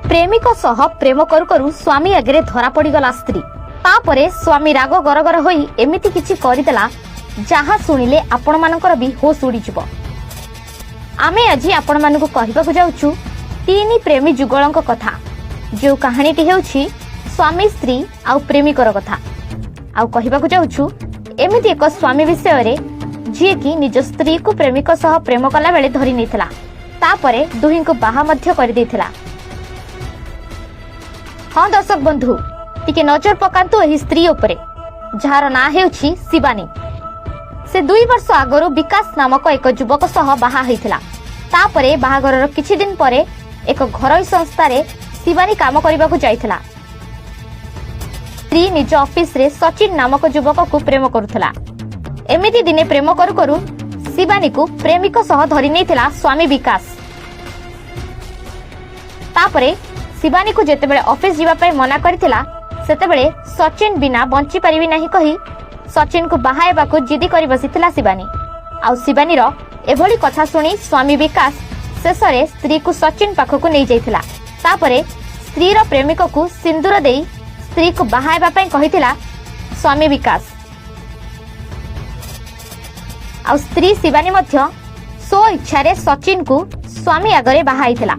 प्रेमिक सह प्रेम करू करू स्वामी आगे धरा पड़गला स्त्री। तापरे स्वामी राग गरगर होई एमिति किछि करिदेला जहा सुनिले आपण मानकर भी होश उड़ी जिवो। आमे आज आपण मानकु कहिबाकु जाउछु तीन प्रेमी जुगलक कथा, जो कहानीटी हेउछि स्वामी स्त्री आउ प्रेमिकर कथा। आउ कहिबाकु जाउछु एमिति एक स्वामी विषय रे जे कि निज स्त्री को प्रेमिक सह प्रेम कला बेले धरि नैथिला, तापरे दुही को बाहा मध्य कर देथिला। हाँ दर्शक बंधु, टिके नजर पकांतु एही स्त्री उपरे जहार ना हेउछि शिवानी। से 2 वर्ष आगरु विकास नामक एक युवक सह बाहा हैथिला। तापरे बाहाघरर किछि दिन परे एक घरोई संस्था रे शिवानी काम करिबाकु जाइथिला। स्त्री निज ऑफिस रे सचिन नामक युवक को प्रेम करुथिला। एमिति दिने प्रेम करू करू शिवानी को प्रेमिक सह धरि नैथिला स्वामी विकास। तापरे शिवानी को जेतेबेले ऑफिस जीवा पय मना करथिला, सेतेबेले सचिन बिना बंची परिबि नाही कहि सचिन को बाहायबाकू जिदी करी बसिथिला शिवानी। आउ शिवानीर एभली कथा सुनी स्वामी विकास शेषरे स्त्री को सचिन पाखकू नै जाइथिला। तापरे स्त्रीर प्रेमिक को सिंदूर देई स्त्री को बाहायबा पय कहिथिला स्वामी विकास। आउ स्त्री शिवानी मध्य सो इच्छा रे सचिन को स्वामी आगरे बाहाइथिला।